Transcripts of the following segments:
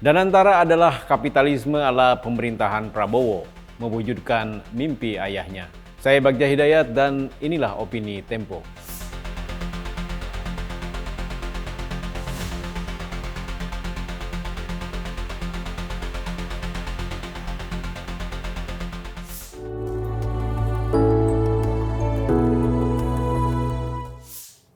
Danantara adalah kapitalisme ala pemerintahan Prabowo, mewujudkan mimpi ayahnya. Saya Bagja Hidayat dan inilah opini Tempo.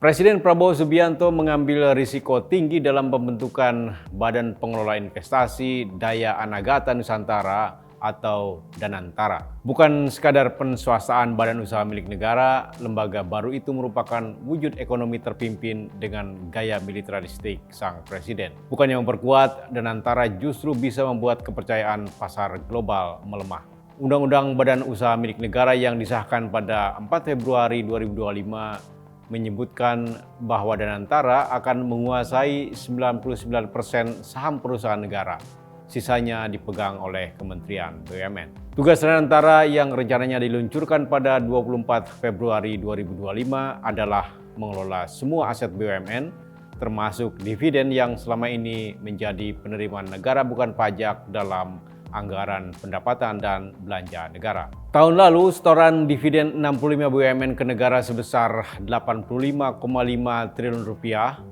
Presiden Prabowo Subianto mengambil risiko tinggi dalam pembentukan Badan Pengelola Investasi Daya Anagata Nusantara atau Danantara. Bukan sekadar penswastaan badan usaha milik negara, lembaga baru itu merupakan wujud ekonomi terpimpin dengan gaya militeristik sang presiden. Bukan yang memperkuat, Danantara justru bisa membuat kepercayaan pasar global melemah. Undang-Undang Badan Usaha Milik Negara yang disahkan pada 4 Februari 2025 menyebutkan bahwa Danantara akan menguasai 99% saham perusahaan negara. Sisanya dipegang oleh Kementerian BUMN. Tugas Danantara yang rencananya diluncurkan pada 24 Februari 2025 adalah mengelola semua aset BUMN, termasuk dividen yang selama ini menjadi penerimaan negara bukan pajak dalam anggaran pendapatan dan belanja negara. Tahun lalu, setoran dividen 65 BUMN ke negara sebesar Rp85,5 triliun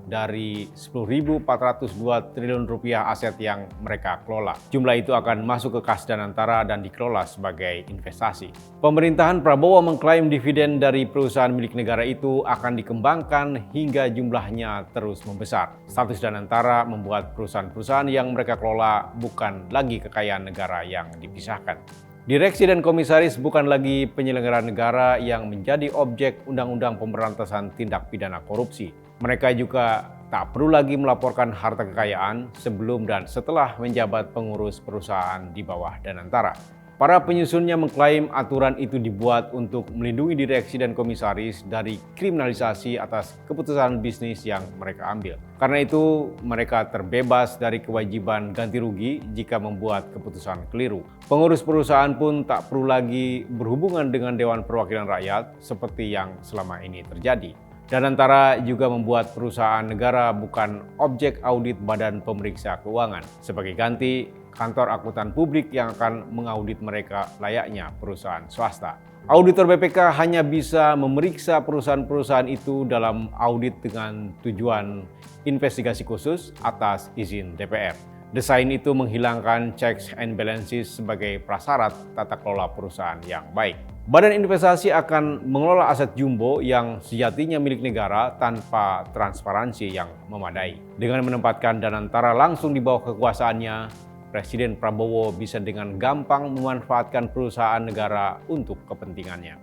dari Rp10.402 triliun aset yang mereka kelola. Jumlah itu akan masuk ke kas Danantara dan dikelola sebagai investasi. Pemerintahan Prabowo mengklaim dividen dari perusahaan milik negara itu akan dikembangkan hingga jumlahnya terus membesar. Status Danantara membuat perusahaan-perusahaan yang mereka kelola bukan lagi kekayaan negara yang dipisahkan. Direksi dan komisaris bukan lagi penyelenggara negara yang menjadi objek Undang-Undang Pemberantasan Tindak Pidana Korupsi. Mereka juga tak perlu lagi melaporkan harta kekayaan sebelum dan setelah menjabat pengurus perusahaan di bawah Danantara. Para penyusunnya mengklaim aturan itu dibuat untuk melindungi direksi dan komisaris dari kriminalisasi atas keputusan bisnis yang mereka ambil. Karena itu, mereka terbebas dari kewajiban ganti rugi jika membuat keputusan keliru. Pengurus perusahaan pun tak perlu lagi berhubungan dengan Dewan Perwakilan Rakyat seperti yang selama ini terjadi. Danantara juga membuat perusahaan negara bukan objek audit Badan Pemeriksa Keuangan. Sebagai ganti, kantor akuntan publik yang akan mengaudit mereka layaknya perusahaan swasta. Auditor BPK hanya bisa memeriksa perusahaan-perusahaan itu dalam audit dengan tujuan investigasi khusus atas izin DPR. Desain itu menghilangkan checks and balances sebagai prasyarat tata kelola perusahaan yang baik. Badan investasi akan mengelola aset jumbo yang sejatinya milik negara tanpa transparansi yang memadai. Dengan menempatkan Danantara langsung di bawah kekuasaannya, Presiden Prabowo bisa dengan gampang memanfaatkan perusahaan negara untuk kepentingannya.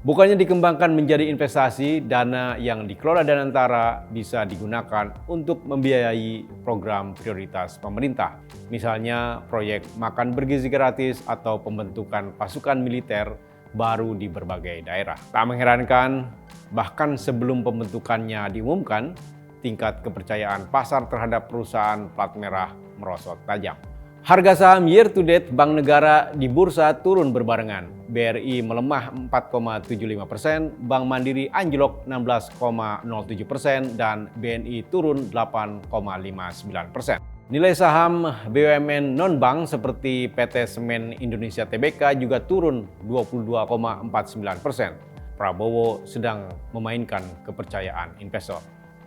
Bukannya dikembangkan menjadi investasi, dana yang dikelola Danantara bisa digunakan untuk membiayai program prioritas pemerintah. Misalnya proyek makan bergizi gratis atau pembentukan pasukan militer baru di berbagai daerah. Tak mengherankan, bahkan sebelum pembentukannya diumumkan, tingkat kepercayaan pasar terhadap perusahaan plat merah merosot tajam. Harga saham year to date Bank Negara di bursa turun berbarengan. BRI melemah 4,75%, Bank Mandiri anjlok 16,07%, dan BNI turun 8,59%. Nilai saham BUMN non-bank seperti PT Semen Indonesia Tbk juga turun 22,49%. Prabowo sedang memainkan kepercayaan investor.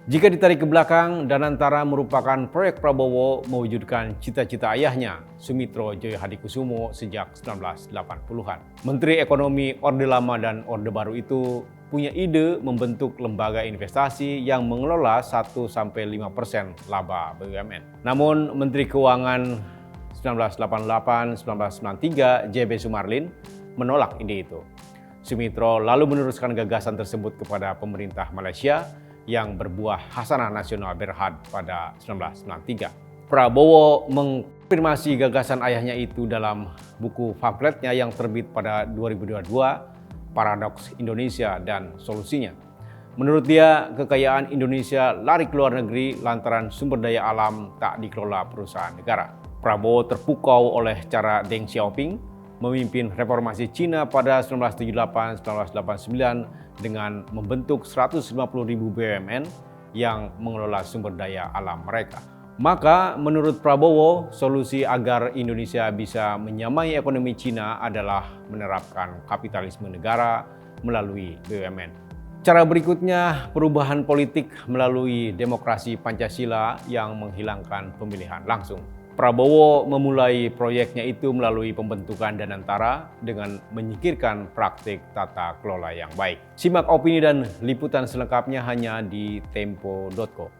Jika ditarik ke belakang, Danantara merupakan proyek Prabowo mewujudkan cita-cita ayahnya, Sumitro Djoyohadikusumo, sejak 1980-an. Menteri Ekonomi Orde Lama dan Orde Baru itu punya ide membentuk lembaga investasi yang mengelola 1-5% laba BUMN. Namun Menteri Keuangan 1988-1993 JB Sumarlin menolak ide itu. Sumitro lalu meneruskan gagasan tersebut kepada pemerintah Malaysia yang berbuah hasanah nasional Berhad pada 1993. Prabowo mengkonfirmasi gagasan ayahnya itu dalam buku pamfletnya yang terbit pada 2022, Paradoks Indonesia dan Solusinya. Menurut dia, kekayaan Indonesia lari ke luar negeri lantaran sumber daya alam tak dikelola perusahaan negara. Prabowo terpukau oleh cara Deng Xiaoping memimpin reformasi Cina pada 1978-1989 dengan membentuk 150.000 BUMN yang mengelola sumber daya alam mereka. Maka menurut Prabowo, solusi agar Indonesia bisa menyamai ekonomi Cina adalah menerapkan kapitalisme negara melalui BUMN. Cara berikutnya, perubahan politik melalui demokrasi Pancasila yang menghilangkan pemilihan langsung. Prabowo memulai proyeknya itu melalui pembentukan Danantara dengan menyingkirkan praktik tata kelola yang baik. Simak opini dan liputan selengkapnya hanya di tempo.co.